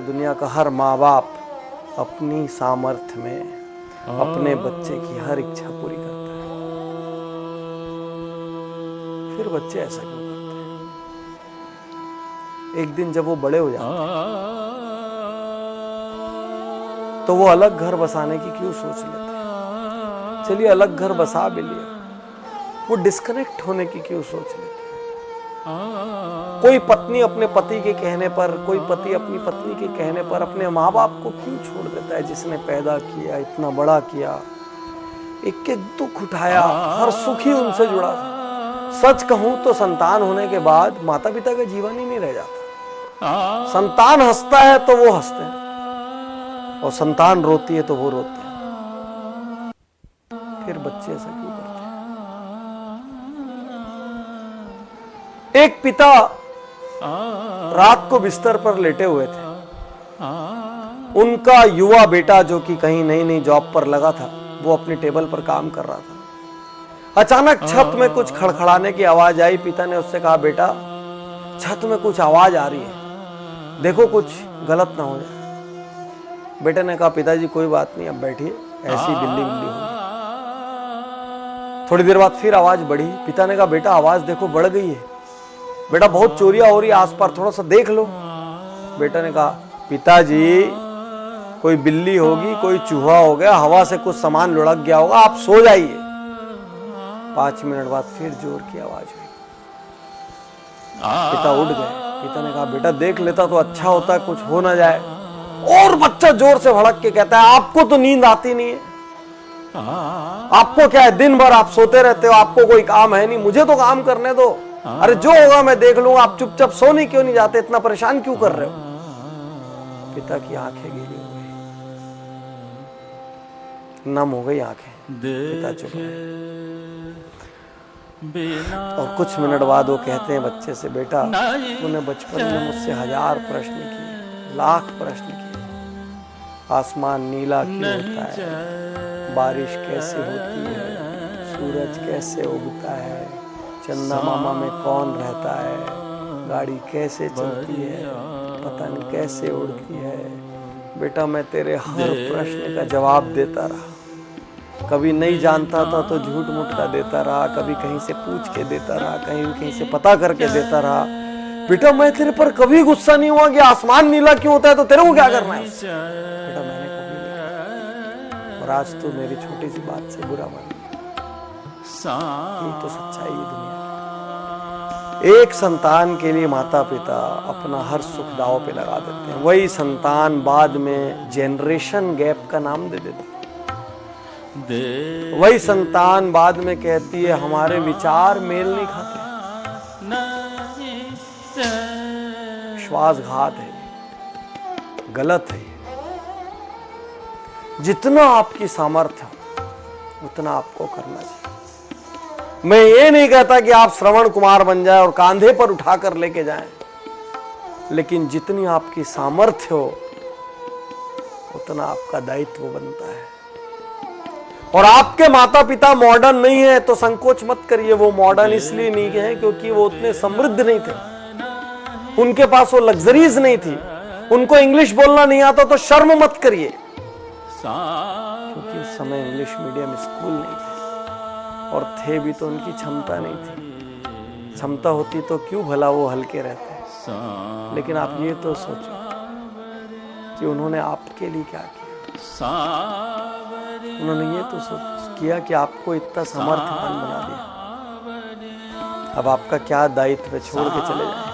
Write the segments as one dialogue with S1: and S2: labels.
S1: है दुनिया का हर माँ बाप अपनी सामर्थ्य में अपने बच्चे की हर इच्छा पूरी करता है। फिर बच्चे ऐसा क्यों करते हैं? एक दिन जब वो बड़े हो जाते हैं तो वो अलग घर बसाने की क्यों सोच लेते हैं? चलिए अलग घर बसा भी लिया, वो डिस्कनेक्ट होने की क्यों सोच लेते हैं? कोई पत्नी अपने पति के कहने पर, कोई पति अपनी पत्नी के कहने पर अपने माँ बाप को क्यों छोड़ देता है जिसने पैदा किया, इतना बड़ा किया, एक एक दुख उठाया, हर सुख ही उनसे जुड़ा था। सच कहूं तो संतान होने के बाद माता पिता का जीवन ही नहीं रह जाता। संतान हंसता है तो वो हंसते हैं और संतान रोती है तो वो रोते हैं। फिर बच्चे ऐसा क्यों करते हैं? एक पिता रात को बिस्तर पर लेटे हुए थे। उनका युवा बेटा जो कि कहीं नई नई जॉब पर लगा था, वो अपने टेबल पर काम कर रहा था। अचानक छत में कुछ खड़खड़ाने की आवाज आई। पिता ने उससे कहा, बेटा छत में कुछ आवाज आ रही है, देखो कुछ गलत ना हो जाए। बेटे ने कहा, पिताजी कोई बात नहीं, अब बैठिए, ऐसी बिल्ली बिल्ली होगी। थोड़ी देर बाद फिर आवाज बढ़ी। पिता ने कहा, बेटा आवाज देखो बढ़ गई है, बेटा बहुत चोरियां हो रही है आसपास, थोड़ा सा देख लो। बेटा ने कहा, पिताजी कोई बिल्ली होगी, कोई चूहा हो गया, हवा से कुछ सामान लुढ़क गया होगा, आप सो जाइए। 5 मिनट बाद फिर जोर की आवाज हुई। पिता उठ गए। पिता ने कहा, बेटा देख लेता तो अच्छा होता, कुछ हो ना जाए। और बच्चा जोर से भड़क के कहता है, आपको तो नींद आती नहीं है, आपको क्या है, दिन भर आप सोते रहते हो, आपको कोई काम है नहीं, मुझे तो काम करने दो। अरे जो होगा मैं देख लूंगा, आप चुपचाप सोने क्यों नहीं जाते, इतना परेशान क्यों कर रहे हो? पिता की आंखें गीली हो गई, नम हो गई आंखें। पिता चुप गए। और कुछ मिनट बाद वो कहते हैं बच्चे से, बेटा तूने बचपन में मुझसे 1000 प्रश्न किए, लाख प्रश्न किए। आसमान नीला क्यों होता है, बारिश कैसे होती है, सूरज कैसे उगता है, चंदा मामा में कौन रहता है, गाड़ी कैसे चलती है, पतंग कैसे उड़ती है। बेटा मैं तेरे हर प्रश्न का जवाब देता रहा, कभी नहीं जानता था तो झूठ मूठ का देता रहा, कभी कहीं से पूछ के देता रहा, कहीं से पता करके देता रहा। बेटा मैं तेरे पर कभी गुस्सा नहीं हुआ कि आसमान नीला क्यों होता है तो तेरे को क्या करना है। बेटा मैंने कभी नहीं कहा, और आज तो मेरी छोटी सी बात से बुरा मान लिया। ये तो सच्चाई है दुनिया की। एक संतान के लिए माता पिता अपना हर सुख दांव पे लगा देते हैं। वही संतान बाद में जनरेशन गैप का नाम दे देती है। वही संतान बाद में कहती है हमारे विचार मेल नहीं खाते। विश्वासघात है, गलत है। जितना आपकी सामर्थ्य हो उतना आपको करना चाहिए। मैं ये नहीं कहता कि आप श्रवण कुमार बन जाए और कांधे पर उठाकर लेके जाएं, लेकिन जितनी आपकी सामर्थ्य हो उतना आपका दायित्व बनता है। और आपके माता पिता मॉडर्न नहीं है तो संकोच मत करिए। वो मॉडर्न इसलिए नहीं है क्योंकि वो उतने समृद्ध नहीं थे, उनके पास वो लग्जरीज नहीं थी। उनको इंग्लिश बोलना नहीं आता तो शर्म मत करिए, क्योंकि उस समय इंग्लिश मीडियम स्कूल नहीं थे, और थे भी तो उनकी क्षमता नहीं थी। क्षमता होती तो क्यों भला वो हल्के रहते। लेकिन आप ये तो सोचो कि उन्होंने आपके लिए क्या किया। उन्होंने ये तो किया कि आपको इतना समर्थवान बना दिया। अब आपका क्या दायित्व है, छोड़ के चले जाएं।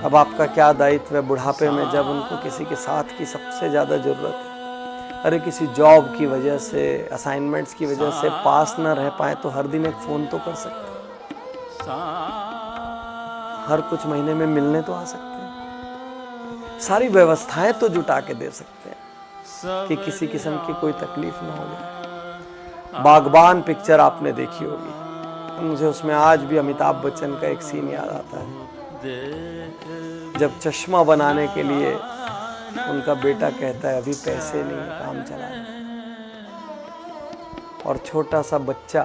S1: अब आपका क्या दायित्व है बुढ़ापे में, जब उनको किसी के साथ की सबसे ज्यादा जरूरत है। अरे किसी जॉब की वजह से, असाइनमेंट्स की वजह से पास न रह पाए तो हर दिन एक फोन तो कर सकते हैं, हर कुछ महीने में मिलने तो आ सकते हैं, सारी व्यवस्थाएं तो जुटा के दे सकते हैं कि किसी किस्म की कोई तकलीफ ना हो जाए। बागबान पिक्चर आपने देखी होगी, मुझे उसमें आज भी अमिताभ बच्चन का एक सीन याद आता है, जब चश्मा बनाने के लिए उनका बेटा कहता है अभी पैसे नहीं, काम चला, और छोटा सा बच्चा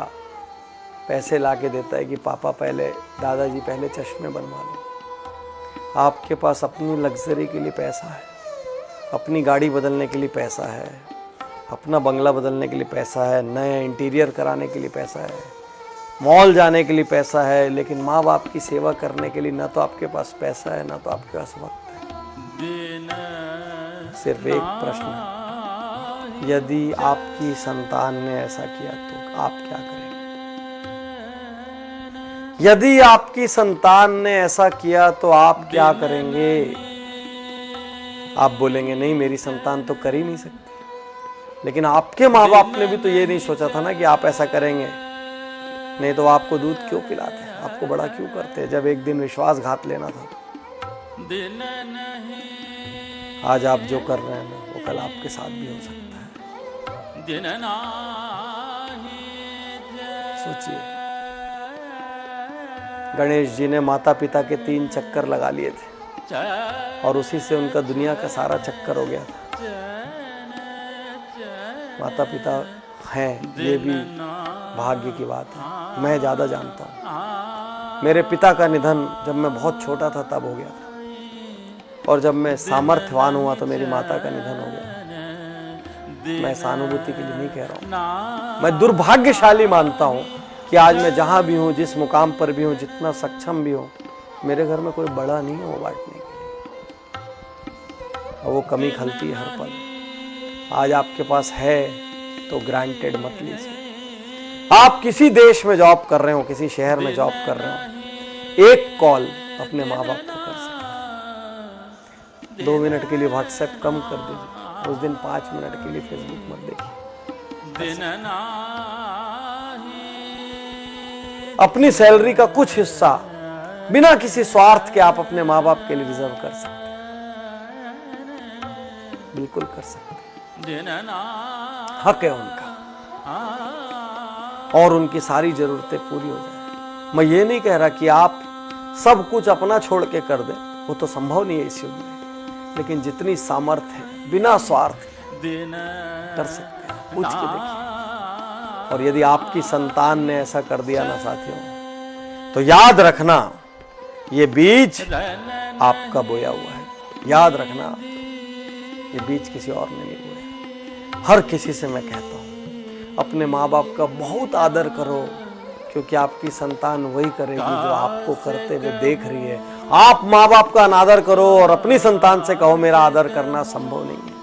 S1: पैसे ला के देता है कि पापा पहले, दादाजी पहले चश्मे बनवा लो। आपके पास अपनी लग्जरी के लिए पैसा है, अपनी गाड़ी बदलने के लिए पैसा है, अपना बंगला बदलने के लिए पैसा है, नया इंटीरियर कराने के लिए पैसा है, मॉल जाने के लिए पैसा है, लेकिन माँ बाप की सेवा करने के लिए ना तो आपके पास पैसा है ना तो आपके पास वक्त है। सिर्फ एक प्रश्न है, यदि आपकी संतान ने ऐसा किया तो आप क्या करेंगे? यदि आपकी संतान ने ऐसा किया तो आप क्या करेंगे? आप बोलेंगे नहीं, मेरी संतान तो कर ही नहीं सकती। लेकिन आपके माँ बाप ने भी तो ये नहीं सोचा था ना कि आप ऐसा करेंगे, नहीं तो आपको दूध क्यों पिलाते, आपको बड़ा क्यों करते जब एक दिन विश्वासघात लेना था। आज आप जो कर रहे हैं ना वो कल आपके साथ भी हो सकता है। सोचिए, गणेश जी ने माता पिता के 3 चक्कर लगा लिए थे और उसी से उनका दुनिया का सारा चक्कर हो गया था। माता पिता हैं, ये भी भाग्य की बात है। मैं ज़्यादा जानता हूँ, मेरे पिता का निधन जब मैं बहुत छोटा था तब हो गया था, और जब मैं सामर्थ्यवान हुआ तो मेरी माता का निधन हो गया। मैं सहानुभूति के लिए नहीं कह रहा हूँ, मैं दुर्भाग्यशाली मानता हूँ कि आज मैं जहाँ भी हूँ, जिस मुकाम पर भी हूँ, जितना सक्षम भी हूँ, मेरे घर में कोई बड़ा नहीं है वो बांटने के लिए, और वो कमी खलती है हर पल। आज आपके पास है तो ग्रांटेड मत लीजिए। आप किसी देश में जॉब कर रहे हो, किसी शहर में जॉब कर रहे हो, एक कॉल अपने माँ बाप को कर सकते हैं। 2 मिनट के लिए व्हाट्सएप कम कर दीजिए, उस दिन 5 मिनट के लिए फेसबुक मत देखिए। अपनी सैलरी का कुछ हिस्सा बिना किसी स्वार्थ के आप अपने माँ बाप के लिए रिजर्व कर सकते हैं, बिल्कुल कर सकते हैं। हक है उनका, और उनकी सारी जरूरतें पूरी हो जाए। मैं ये नहीं कह रहा कि आप सब कुछ अपना छोड़ के कर दें, वो तो संभव नहीं है इस युग में, लेकिन जितनी सामर्थ्य है बिना स्वार्थ कर सकते हैं, पूछ के देखिए। और यदि आपकी संतान ने ऐसा कर दिया ना साथियों, तो याद रखना ये बीज आपका बोया हुआ है। याद रखना ये बीज किसी और ने नहीं बोया। हर किसी से मैं कहता हूँ, अपने माँ बाप का बहुत आदर करो, क्योंकि आपकी संतान वही करेगी जो आपको करते हुए देख रही है। आप माँ बाप का अनादर करो और अपनी संतान से कहो मेरा आदर करना संभव नहीं है।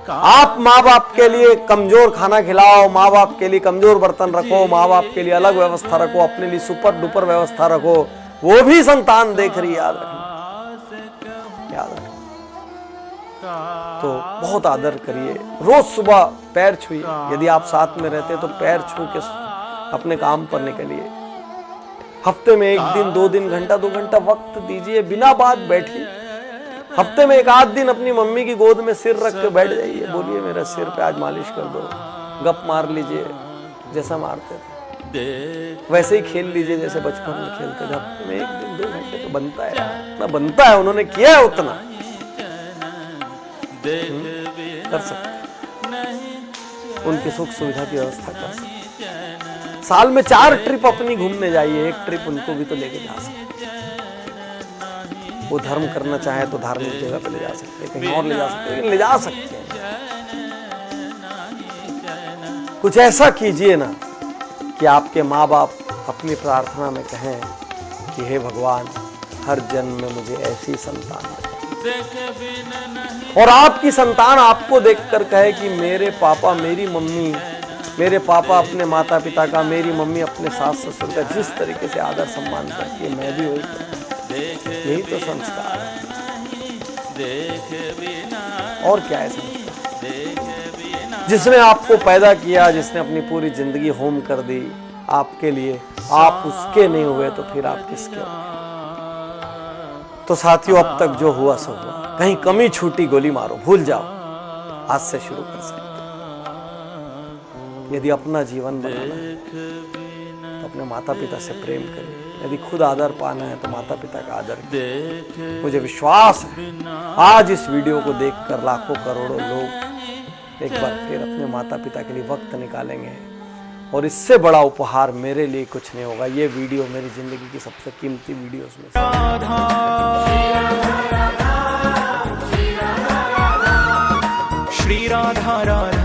S1: आप माँ बाप के लिए कमजोर खाना खिलाओ, माँ बाप के लिए कमजोर बर्तन रखो, माँ बाप के लिए अलग व्यवस्था रखो, अपने लिए सुपर डुपर व्यवस्था रखो, वो भी संतान देख रही है। याद रखना, याद रखना। तो बहुत आदर करिए, रोज सुबह पैर छुइए। यदि आप साथ में रहते तो पैर छू के अपने काम पर निकलिए। हफ्ते में 1 दिन 2 दिन घंटा 2 घंटा वक्त दीजिए, बिना बात बैठिए। हफ्ते में 1 आध दिन अपनी मम्मी की गोद में सिर रख के बैठ जाइए, बोलिए मेरा सिर पे आज मालिश कर दो। गप मार लीजिए जैसा मारते थे, वैसे ही खेल लीजिए जैसे बचपन में खेलते थे। हफ्ते में 1 दिन 2 घंटे तो बनता है, इतना बनता है, उन्होंने किया है उतना कर सकते, उनकी सुख सुविधा की व्यवस्था कर सकते। साल में 4 ट्रिप अपनी घूमने जाइए, 1 ट्रिप उनको भी तो लेके जा सकते। वो धर्म करना चाहे तो धार्मिक जगह पे ले जा सकते, कहीं और ले जा सकते, लेकिन ले जा सकते हैं। कुछ ऐसा कीजिए ना कि आपके माँ बाप अपनी प्रार्थना में कहें कि हे भगवान, हर जन्म में मुझे ऐसी संतान दे, और आपकी संतान आपको देखकर कहे कि मेरे पापा मेरी मम्मी, मेरे पापा अपने माता पिता का, मेरी मम्मी अपने सास ससुर का जिस तरीके से आदर सम्मान करती है, मैं भी वही करता। यही तो संस्कार है, और क्या है संस्कार? जिसने आपको पैदा किया, जिसने अपनी पूरी जिंदगी होम कर दी आपके लिए, आप उसके नहीं हुए तो फिर आप किसके हुए? तो साथियों, अब तक जो हुआ सो हुआ, कहीं कमी छूटी गोली मारो, भूल जाओ, आज से शुरू कर सकते। यदि अपना जीवन बनाना है तो अपने माता पिता से प्रेम करिए। यदि खुद आदर पाना है तो माता पिता का आदर करिए। मुझे विश्वास है आज इस वीडियो को देखकर लाखों करोड़ों लोग एक बार फिर अपने माता पिता के लिए वक्त निकालेंगे और इससे बड़ा उपहार मेरे लिए कुछ नहीं होगा। ये वीडियो मेरी जिंदगी की सबसे कीमती वीडियोस में से